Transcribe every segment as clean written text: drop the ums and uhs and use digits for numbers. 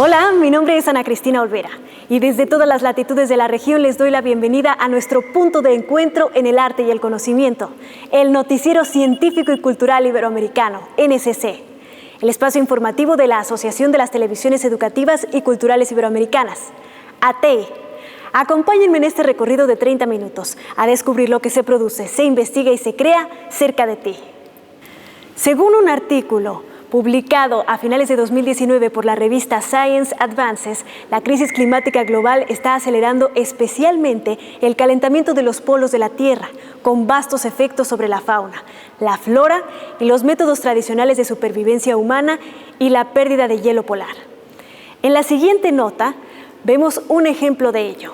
Hola, mi nombre es Ana Cristina Olvera y desde todas las latitudes de la región les doy la bienvenida a nuestro punto de encuentro en el arte y el conocimiento, el Noticiero Científico y Cultural Iberoamericano, NCC, el espacio informativo de la Asociación de las Televisiones Educativas y Culturales Iberoamericanas, ATEI. Acompáñenme en este recorrido de 30 minutos a descubrir lo que se produce, se investiga y se crea cerca de ti. Según un artículo publicado a finales de 2019 por la revista Science Advances, la crisis climática global está acelerando especialmente el calentamiento de los polos de la Tierra, con vastos efectos sobre la fauna, la flora y los métodos tradicionales de supervivencia humana y la pérdida de hielo polar. En la siguiente nota vemos un ejemplo de ello.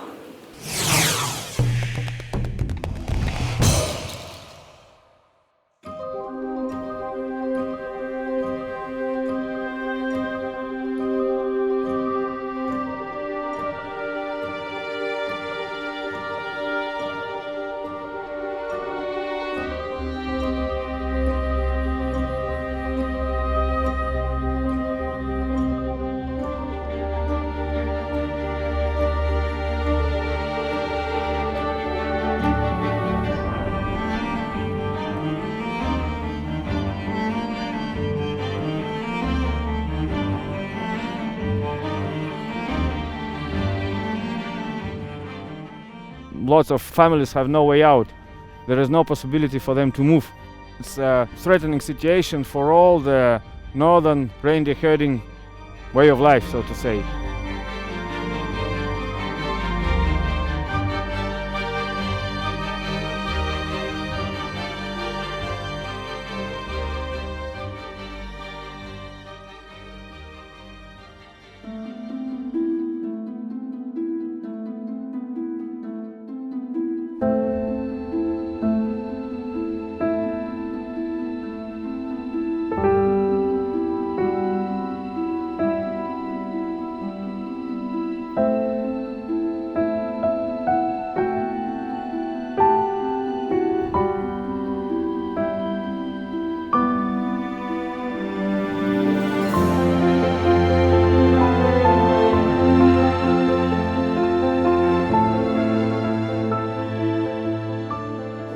Lots of families have no way out. There is no possibility for them to move. It's a threatening situation for all the northern reindeer herding way of life, so to say.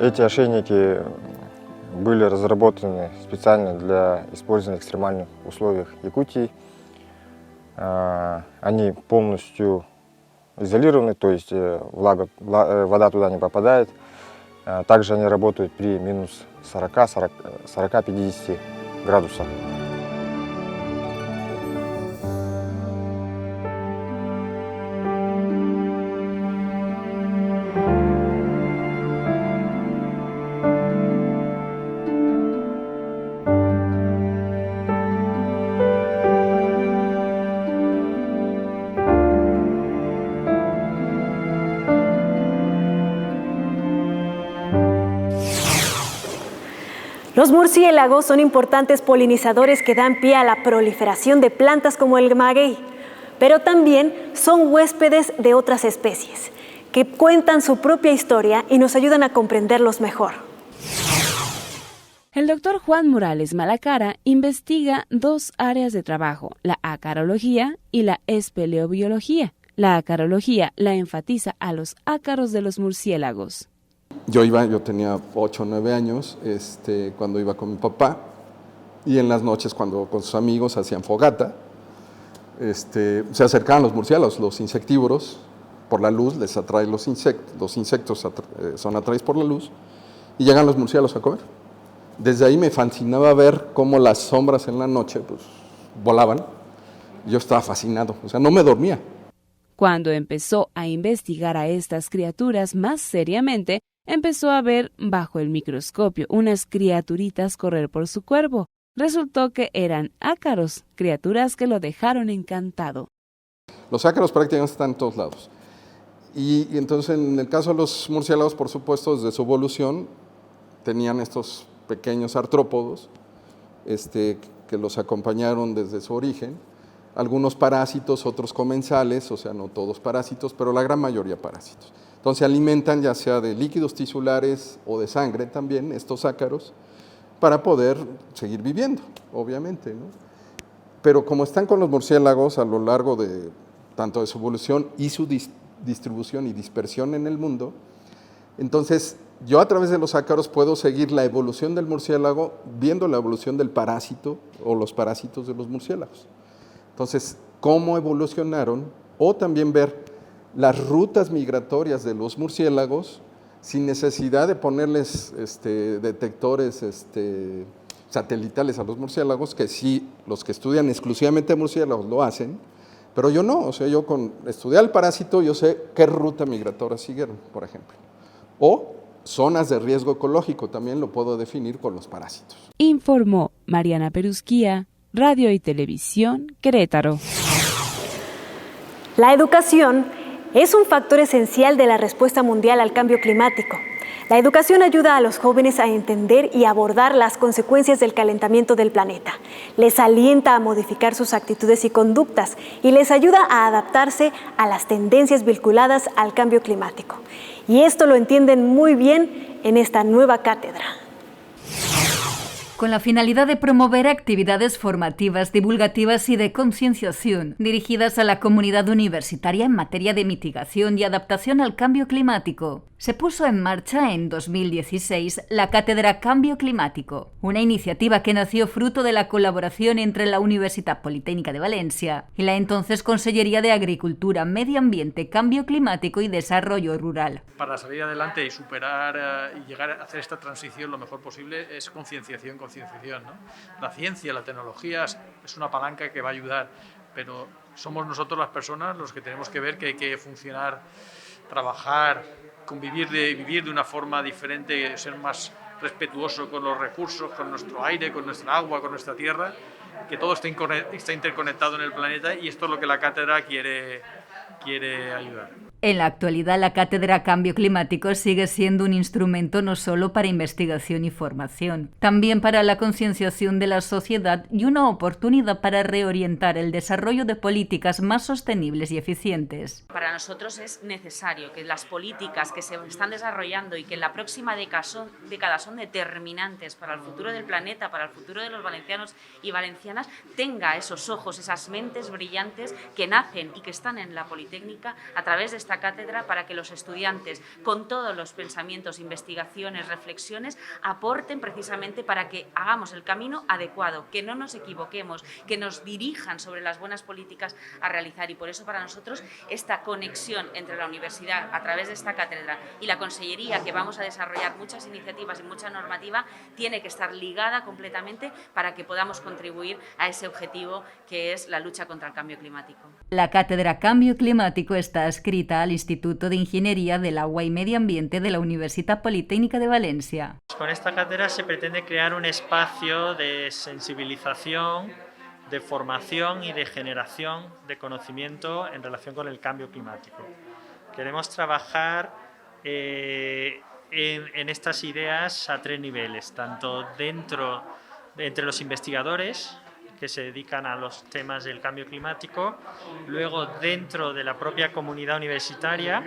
Эти ошейники были разработаны специально для использования в экстремальных условиях Якутии. Они полностью изолированы, то есть вода туда не попадает. Также они работают при минус 40-50 градусах. Los murciélagos son importantes polinizadores que dan pie a la proliferación de plantas como el maguey, pero también son huéspedes de otras especies, que cuentan su propia historia y nos ayudan a comprenderlos mejor. El doctor Juan Morales Malacara investiga dos áreas de trabajo, la acarología y la espeleobiología. La acarología la enfatiza a los ácaros de los murciélagos. Yo tenía 8 o 9 años cuando iba con mi papá, y en las noches cuando con sus amigos hacían fogata, se acercaban los murciélagos, los insectívoros, por la luz, les atrae los insectos son atraídos por la luz, y llegan los murciélagos a comer. Desde ahí me fascinaba ver cómo las sombras en la noche pues, volaban. Yo estaba fascinado, o sea, no me dormía. Cuando empezó a investigar a estas criaturas más seriamente, empezó a ver bajo el microscopio unas criaturitas correr por su cuerpo. Resultó que eran ácaros, criaturas que lo dejaron encantado. Los ácaros prácticamente están en todos lados. Y entonces en el caso de los murciélagos, por supuesto, desde su evolución, tenían estos pequeños artrópodos que los acompañaron desde su origen. Algunos parásitos, otros comensales, o sea, no todos parásitos, pero la gran mayoría parásitos. Entonces se alimentan ya sea de líquidos tisulares o de sangre también, estos ácaros, para poder seguir viviendo, obviamente, ¿no? pero como están con los murciélagos a lo largo de tanto de su evolución y su distribución y dispersión en el mundo, entonces yo a través de los ácaros puedo seguir la evolución del murciélago viendo la evolución del parásito o los parásitos de los murciélagos. Entonces, cómo evolucionaron, o también ver las rutas migratorias de los murciélagos sin necesidad de ponerles detectores satelitales a los murciélagos, que sí, los que estudian exclusivamente murciélagos lo hacen, pero yo no. O sea, yo con estudiar el parásito, yo sé qué ruta migratoria siguieron, por ejemplo. O zonas de riesgo ecológico, también lo puedo definir con los parásitos. Informó Mariana Perusquía, Radio y Televisión, Querétaro. La educación es un factor esencial de la respuesta mundial al cambio climático. La educación ayuda a los jóvenes a entender y abordar las consecuencias del calentamiento del planeta. Les alienta a modificar sus actitudes y conductas y les ayuda a adaptarse a las tendencias vinculadas al cambio climático. Y esto lo entienden muy bien en esta nueva cátedra. Con la finalidad de promover actividades formativas, divulgativas y de concienciación dirigidas a la comunidad universitaria en materia de mitigación y adaptación al cambio climático, se puso en marcha en 2016 la Cátedra Cambio Climático, una iniciativa que nació fruto de la colaboración entre la Universitat Politécnica de Valencia y la entonces Consellería de Agricultura, Medio Ambiente, Cambio Climático y Desarrollo Rural. Para salir adelante y superar y llegar a hacer esta transición lo mejor posible es concienciación, ¿no? La ciencia, la tecnología es una palanca que va a ayudar, pero somos nosotros las personas los que tenemos que ver que hay que funcionar, trabajar, vivir de una forma diferente, ser más respetuoso con los recursos, con nuestro aire, con nuestra agua, con nuestra tierra, que todo está interconectado en el planeta, y esto es lo que la cátedra quiere ayudar. En la actualidad, la Cátedra Cambio Climático sigue siendo un instrumento no solo para investigación y formación, también para la concienciación de la sociedad y una oportunidad para reorientar el desarrollo de políticas más sostenibles y eficientes. Para nosotros es necesario que las políticas que se están desarrollando y que en la próxima década son determinantes para el futuro del planeta, para el futuro de los valencianos y valencianas, tenga esos ojos, esas mentes brillantes que nacen y que están en la Politécnica a través de esta cátedra, para que los estudiantes, con todos los pensamientos, investigaciones, reflexiones, aporten precisamente para que hagamos el camino adecuado, que no nos equivoquemos, que nos dirijan sobre las buenas políticas a realizar. Y por eso para nosotros esta conexión entre la universidad a través de esta cátedra y la consellería, que vamos a desarrollar muchas iniciativas y mucha normativa, tiene que estar ligada completamente para que podamos contribuir a ese objetivo que es la lucha contra el cambio climático. La Cátedra Cambio Climático está adscrita al Instituto de Ingeniería del Agua y Medio Ambiente de la Universitat Politécnica de Valencia. Con esta cátedra se pretende crear un espacio de sensibilización, de formación y de generación de conocimiento en relación con el cambio climático. Queremos trabajar en estas ideas a 3 niveles, tanto entre los investigadores que se dedican a los temas del cambio climático, luego dentro de la propia comunidad universitaria,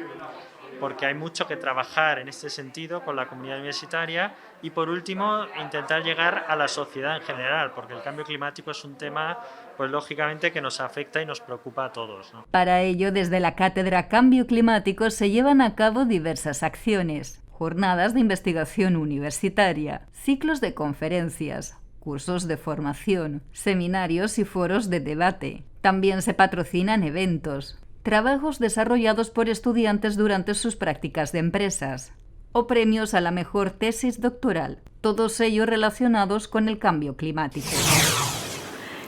porque hay mucho que trabajar en este sentido con la comunidad universitaria, y por último intentar llegar a la sociedad en general, porque el cambio climático es un tema, pues lógicamente, que nos afecta y nos preocupa a todos, ¿no? Para ello, desde la Cátedra Cambio Climático se llevan a cabo diversas acciones: jornadas de investigación universitaria, ciclos de conferencias, cursos de formación, seminarios y foros de debate. También se patrocinan eventos, trabajos desarrollados por estudiantes durante sus prácticas de empresas o premios a la mejor tesis doctoral, todos ellos relacionados con el cambio climático.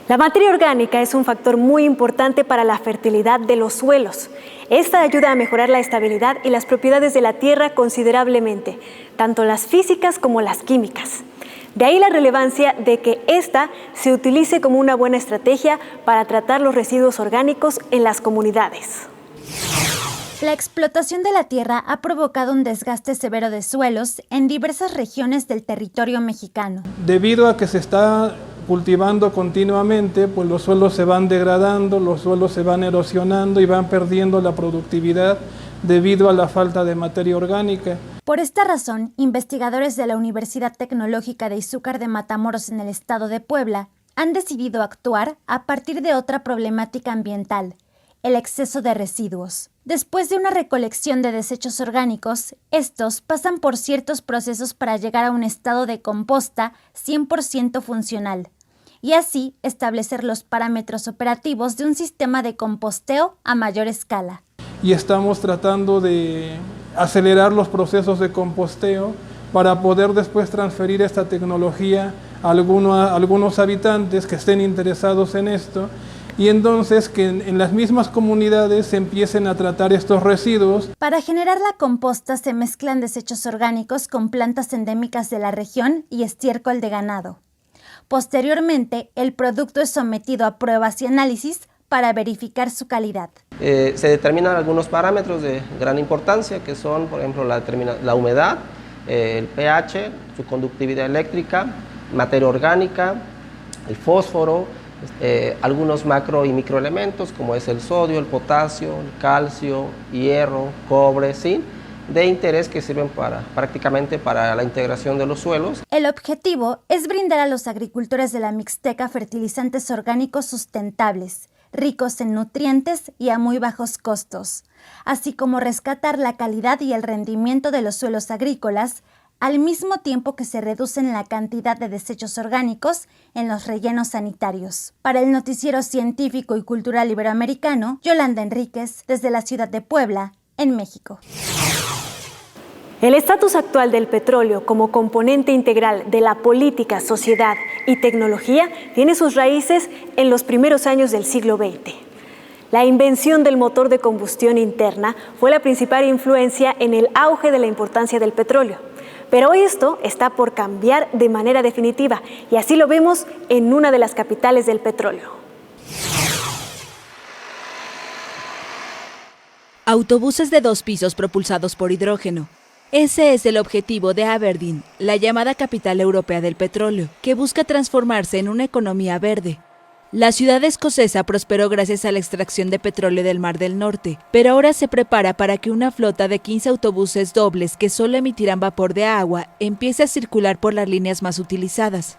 La materia orgánica es un factor muy importante para la fertilidad de los suelos. Esta ayuda a mejorar la estabilidad y las propiedades de la tierra considerablemente, tanto las físicas como las químicas. De ahí la relevancia de que ésta se utilice como una buena estrategia para tratar los residuos orgánicos en las comunidades. La explotación de la tierra ha provocado un desgaste severo de suelos en diversas regiones del territorio mexicano. Debido a que se está cultivando continuamente, pues los suelos se van degradando, los suelos se van erosionando y van perdiendo la productividad debido a la falta de materia orgánica. Por esta razón, investigadores de la Universidad Tecnológica de Izúcar de Matamoros en el estado de Puebla han decidido actuar a partir de otra problemática ambiental, el exceso de residuos. Después de una recolección de desechos orgánicos, estos pasan por ciertos procesos para llegar a un estado de composta 100% funcional, y así establecer los parámetros operativos de un sistema de composteo a mayor escala. Y estamos tratando de acelerar los procesos de composteo para poder después transferir esta tecnología a algunos habitantes que estén interesados en esto, y entonces que en las mismas comunidades se empiecen a tratar estos residuos. Para generar la composta se mezclan desechos orgánicos con plantas endémicas de la región y estiércol de ganado. Posteriormente, el producto es sometido a pruebas y análisis para verificar su calidad. Se determinan algunos parámetros de gran importancia, que son, por ejemplo, la humedad, el pH, su conductividad eléctrica, materia orgánica, el fósforo, algunos macro y microelementos como es el sodio, el potasio, el calcio, hierro, cobre, zinc, de interés que sirven prácticamente para la integración de los suelos. El objetivo es brindar a los agricultores de la Mixteca fertilizantes orgánicos sustentables, ricos en nutrientes y a muy bajos costos, así como rescatar la calidad y el rendimiento de los suelos agrícolas, al mismo tiempo que se reducen la cantidad de desechos orgánicos en los rellenos sanitarios. Para el Noticiero Científico y Cultural Iberoamericano, Yolanda Enríquez, desde la ciudad de Puebla, en México. El estatus actual del petróleo como componente integral de la política, sociedad y tecnología tiene sus raíces en los primeros años del siglo XX. La invención del motor de combustión interna fue la principal influencia en el auge de la importancia del petróleo. Pero hoy esto está por cambiar de manera definitiva, y así lo vemos en una de las capitales del petróleo. Autobuses de 2 pisos propulsados por hidrógeno. Ese es el objetivo de Aberdeen, la llamada capital europea del petróleo, que busca transformarse en una economía verde. La ciudad escocesa prosperó gracias a la extracción de petróleo del Mar del Norte, pero ahora se prepara para que una flota de 15 autobuses dobles que solo emitirán vapor de agua empiece a circular por las líneas más utilizadas.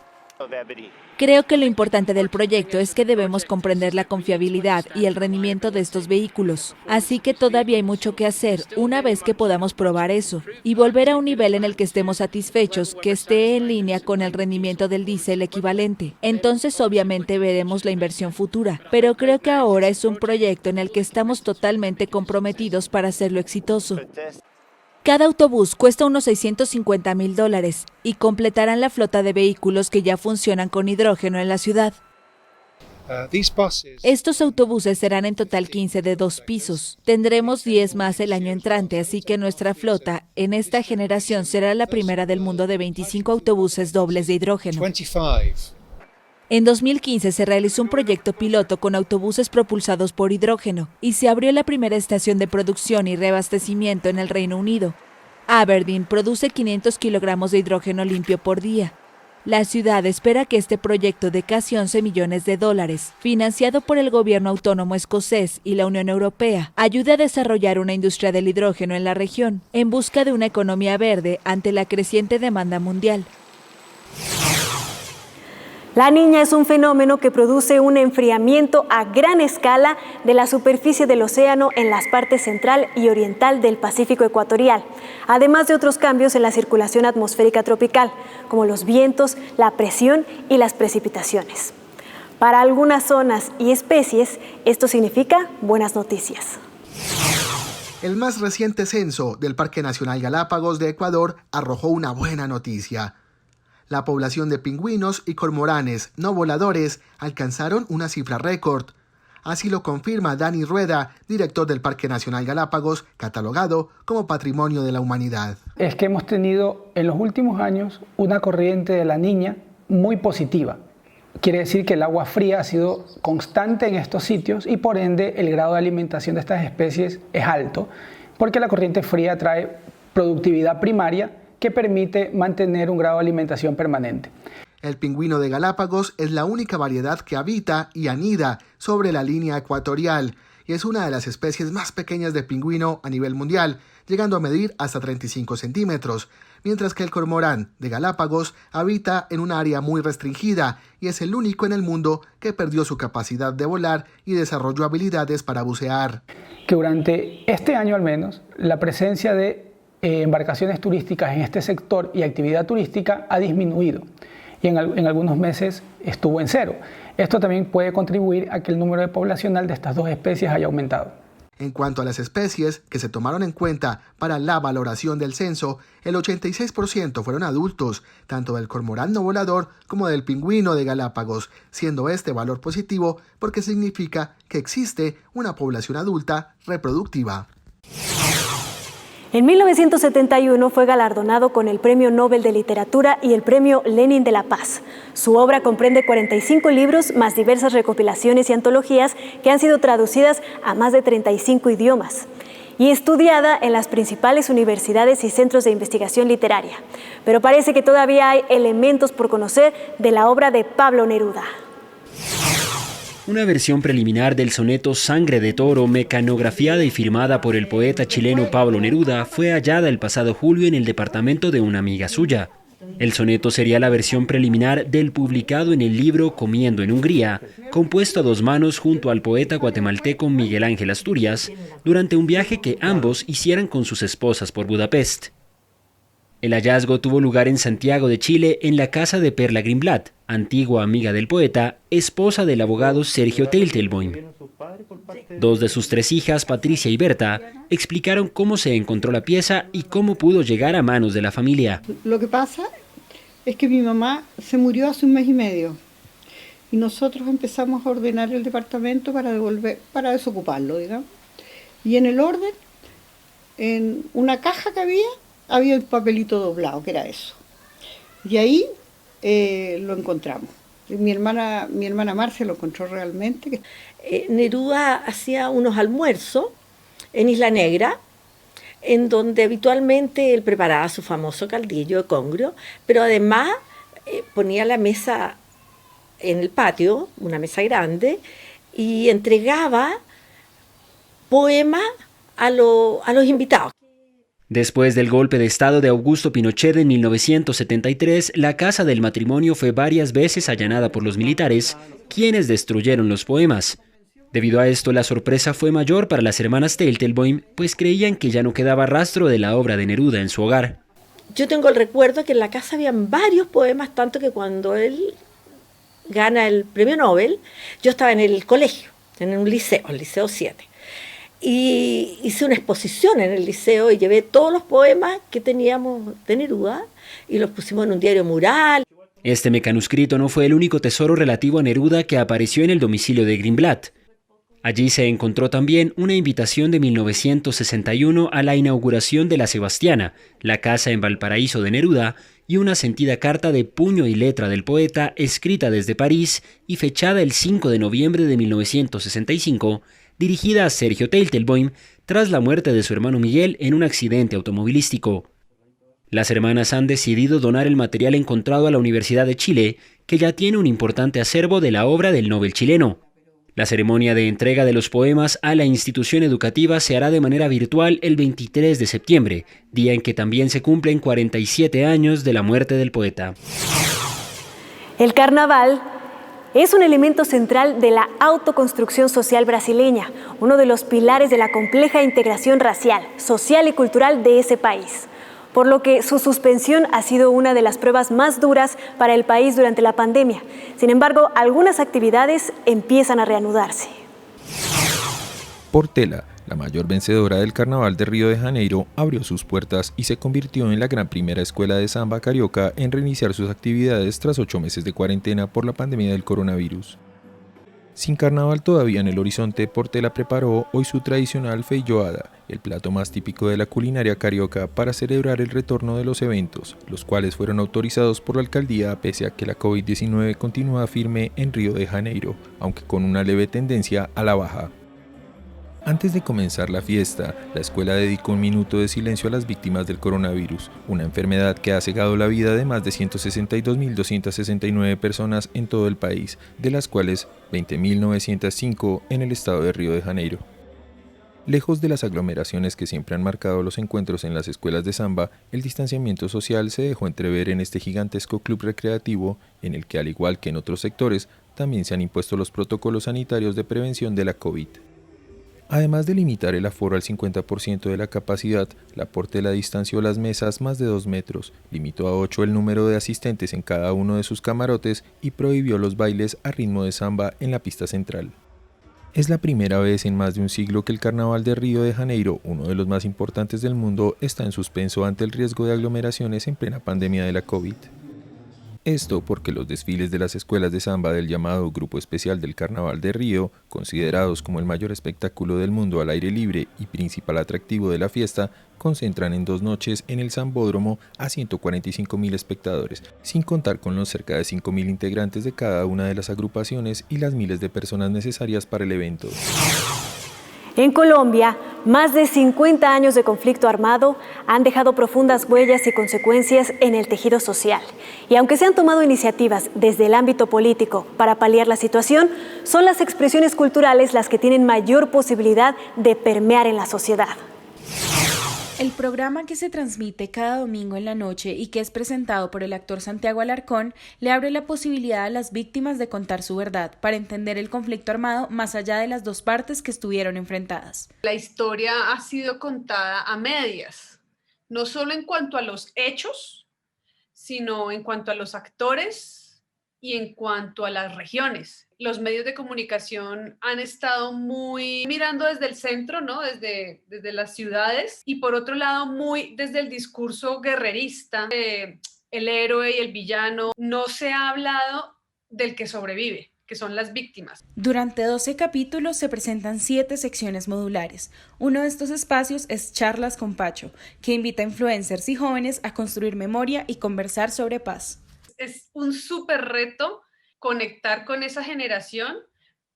Creo que lo importante del proyecto es que debemos comprender la confiabilidad y el rendimiento de estos vehículos, así que todavía hay mucho que hacer una vez que podamos probar eso y volver a un nivel en el que estemos satisfechos, que esté en línea con el rendimiento del diésel equivalente. Entonces obviamente veremos la inversión futura, pero creo que ahora es un proyecto en el que estamos totalmente comprometidos para hacerlo exitoso. Cada autobús cuesta unos $650,000 y completarán la flota de vehículos que ya funcionan con hidrógeno en la ciudad. Estos autobuses serán en total 15 de 2 pisos. Tendremos 10 más el año entrante, así que nuestra flota en esta generación será la primera del mundo de 25 autobuses dobles de hidrógeno. En 2015 se realizó un proyecto piloto con autobuses propulsados por hidrógeno y se abrió la primera estación de producción y reabastecimiento en el Reino Unido. Aberdeen produce 500 kilogramos de hidrógeno limpio por día. La ciudad espera que este proyecto de casi $11 millones, financiado por el gobierno autónomo escocés y la Unión Europea, ayude a desarrollar una industria del hidrógeno en la región, en busca de una economía verde ante la creciente demanda mundial. La Niña es un fenómeno que produce un enfriamiento a gran escala de la superficie del océano en las partes central y oriental del Pacífico ecuatorial, además de otros cambios en la circulación atmosférica tropical, como los vientos, la presión y las precipitaciones. Para algunas zonas y especies, esto significa buenas noticias. El más reciente censo del Parque Nacional Galápagos de Ecuador arrojó una buena noticia. La población de pingüinos y cormoranes no voladores alcanzaron una cifra récord. Así lo confirma Dani Rueda, director del Parque Nacional Galápagos, catalogado como Patrimonio de la Humanidad. Es que hemos tenido en los últimos años una corriente de la Niña muy positiva. Quiere decir que el agua fría ha sido constante en estos sitios y por ende el grado de alimentación de estas especies es alto, porque la corriente fría trae productividad primaria que permite mantener un grado de alimentación permanente. El pingüino de Galápagos es la única variedad que habita y anida sobre la línea ecuatorial y es una de las especies más pequeñas de pingüino a nivel mundial, llegando a medir hasta 35 centímetros, mientras que el cormorán de Galápagos habita en un área muy restringida y es el único en el mundo que perdió su capacidad de volar y desarrolló habilidades para bucear. Que durante este año al menos, la presencia de embarcaciones turísticas en este sector y actividad turística ha disminuido y en algunos meses estuvo en cero. Esto también puede contribuir a que el número poblacional de estas dos especies haya aumentado. En cuanto a las especies que se tomaron en cuenta para la valoración del censo, el 86% fueron adultos, tanto del cormorán no volador como del pingüino de Galápagos, siendo este valor positivo porque significa que existe una población adulta reproductiva. En 1971 fue galardonado con el Premio Nobel de Literatura y el Premio Lenin de la Paz. Su obra comprende 45 libros más diversas recopilaciones y antologías que han sido traducidas a más de 35 idiomas y estudiada en las principales universidades y centros de investigación literaria. Pero parece que todavía hay elementos por conocer de la obra de Pablo Neruda. Una versión preliminar del soneto Sangre de Toro, mecanografiada y firmada por el poeta chileno Pablo Neruda, fue hallada el pasado julio en el departamento de una amiga suya. El soneto sería la versión preliminar del publicado en el libro Comiendo en Hungría, compuesto a dos manos junto al poeta guatemalteco Miguel Ángel Asturias, durante un viaje que ambos hicieran con sus esposas por Budapest. El hallazgo tuvo lugar en Santiago de Chile, en la casa de Perla Greenblatt, antigua amiga del poeta, esposa del abogado Sergio Teitelboim. Dos de sus tres hijas, Patricia y Berta, explicaron cómo se encontró la pieza y cómo pudo llegar a manos de la familia. Lo que pasa es que mi mamá se murió hace un mes y medio y nosotros empezamos a ordenar el departamento para desocuparlo, digamos. Y en el orden, en una caja que había el papelito doblado, que era eso. Y ahí lo encontramos. Mi hermana Marcia lo encontró realmente. Neruda hacía unos almuerzos en Isla Negra, en donde habitualmente él preparaba su famoso caldillo de congrio, pero además ponía la mesa en el patio, una mesa grande, y entregaba poemas a los invitados. Después del golpe de estado de Augusto Pinochet en 1973, la casa del matrimonio fue varias veces allanada por los militares, quienes destruyeron los poemas. Debido a esto, la sorpresa fue mayor para las hermanas Teitelboim, pues creían que ya no quedaba rastro de la obra de Neruda en su hogar. Yo tengo el recuerdo que en la casa habían varios poemas, tanto que cuando él gana el premio Nobel, yo estaba en el colegio, en un liceo, el Liceo 7. Y hice una exposición en el liceo y llevé todos los poemas que teníamos de Neruda y los pusimos en un diario mural. Este mecanuscrito no fue el único tesoro relativo a Neruda que apareció en el domicilio de Greenblatt. Allí se encontró también una invitación de 1961 a la inauguración de La Sebastiana, la casa en Valparaíso de Neruda, y una sentida carta de puño y letra del poeta escrita desde París y fechada el 5 de noviembre de 1965, dirigida a Sergio Teitelboim tras la muerte de su hermano Miguel en un accidente automovilístico. Las hermanas han decidido donar el material encontrado a la Universidad de Chile, que ya tiene un importante acervo de la obra del Nobel chileno. La ceremonia de entrega de los poemas a la institución educativa se hará de manera virtual el 23 de septiembre, día en que también se cumplen 47 años de la muerte del poeta. El carnaval es un elemento central de la autoconstrucción social brasileña, uno de los pilares de la compleja integración racial, social y cultural de ese país, por lo que su suspensión ha sido una de las pruebas más duras para el país durante la pandemia. Sin embargo, algunas actividades empiezan a reanudarse. Portela, la mayor vencedora del Carnaval de Río de Janeiro, abrió sus puertas y se convirtió en la gran primera escuela de samba carioca en reiniciar sus actividades tras 8 meses de cuarentena por la pandemia del coronavirus. Sin carnaval todavía en el horizonte, Portela preparó hoy su tradicional feijoada, el plato más típico de la culinaria carioca, para celebrar el retorno de los eventos, los cuales fueron autorizados por la alcaldía pese a que la COVID-19 continúa firme en Río de Janeiro, aunque con una leve tendencia a la baja. Antes de comenzar la fiesta, la escuela dedicó un minuto de silencio a las víctimas del coronavirus, una enfermedad que ha cegado la vida de más de 162.269 personas en todo el país, de las cuales 20.905 en el estado de Río de Janeiro. Lejos de las aglomeraciones que siempre han marcado los encuentros en las escuelas de samba, el distanciamiento social se dejó entrever en este gigantesco club recreativo, en el que, al igual que en otros sectores, también se han impuesto los protocolos sanitarios de prevención de la COVID. Además de limitar el aforo al 50% de la capacidad, la Portela distanció las mesas más de 2 metros, limitó a 8 el número de asistentes en cada uno de sus camarotes y prohibió los bailes a ritmo de samba en la pista central. Es la primera vez en más de un siglo que el Carnaval de Río de Janeiro, uno de los más importantes del mundo, está en suspenso ante el riesgo de aglomeraciones en plena pandemia de la COVID. Esto porque los desfiles de las escuelas de samba del llamado Grupo Especial del Carnaval de Río, considerados como el mayor espectáculo del mundo al aire libre y principal atractivo de la fiesta, concentran en 2 noches en el Sambódromo a 145.000 espectadores, sin contar con los cerca de 5.000 integrantes de cada una de las agrupaciones y las miles de personas necesarias para el evento. En Colombia, más de 50 años de conflicto armado han dejado profundas huellas y consecuencias en el tejido social. Y aunque se han tomado iniciativas desde el ámbito político para paliar la situación, son las expresiones culturales las que tienen mayor posibilidad de permear en la sociedad. El programa que se transmite cada domingo en la noche y que es presentado por el actor Santiago Alarcón le abre la posibilidad a las víctimas de contar su verdad para entender el conflicto armado más allá de las dos partes que estuvieron enfrentadas. La historia ha sido contada a medias, no solo en cuanto a los hechos, sino en cuanto a los actores y en cuanto a las regiones. Los medios de comunicación han estado muy mirando desde el centro, ¿no? Desde las ciudades, y por otro lado muy desde el discurso guerrerista, el héroe y el villano. No se ha hablado del que sobrevive, que son las víctimas. Durante 12 capítulos se presentan 7 secciones modulares. Uno de estos espacios es Charlas con Pacho, que invita a influencers y jóvenes a construir memoria y conversar sobre paz. Es un súper reto conectar con esa generación,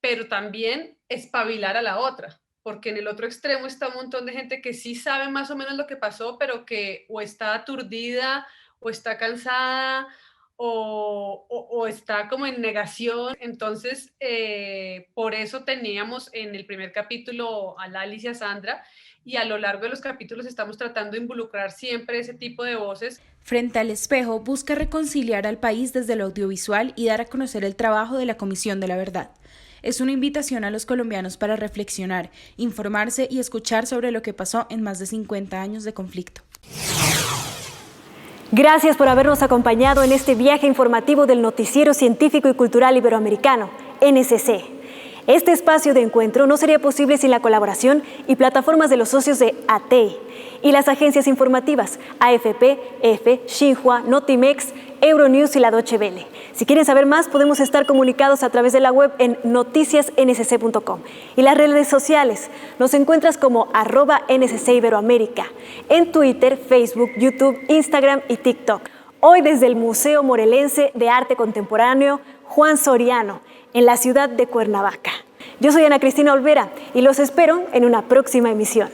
pero también espabilar a la otra, porque en el otro extremo está un montón de gente que sí sabe más o menos lo que pasó, pero que o está aturdida, o está cansada, o está como en negación. Entonces, por eso teníamos en el primer capítulo a Lalis y a Sandra, y a lo largo de los capítulos estamos tratando de involucrar siempre ese tipo de voces. Frente al espejo busca reconciliar al país desde lo audiovisual y dar a conocer el trabajo de la Comisión de la Verdad. Es una invitación a los colombianos para reflexionar, informarse y escuchar sobre lo que pasó en más de 50 años de conflicto. Gracias por habernos acompañado en este viaje informativo del Noticiero Científico y Cultural Iberoamericano, NSC. Este espacio de encuentro no sería posible sin la colaboración y plataformas de los socios de ATEI y las agencias informativas AFP, EFE, Xinhua, Notimex, Euronews y la Deutsche Welle. Si quieren saber más, podemos estar comunicados a través de la web en noticiasnsc.com y las redes sociales. Nos encuentras como @NSC Iberoamérica en Twitter, Facebook, YouTube, Instagram y TikTok. Hoy desde el Museo Morelense de Arte Contemporáneo Juan Soriano, en la ciudad de Cuernavaca. Yo soy Ana Cristina Olvera y los espero en una próxima emisión.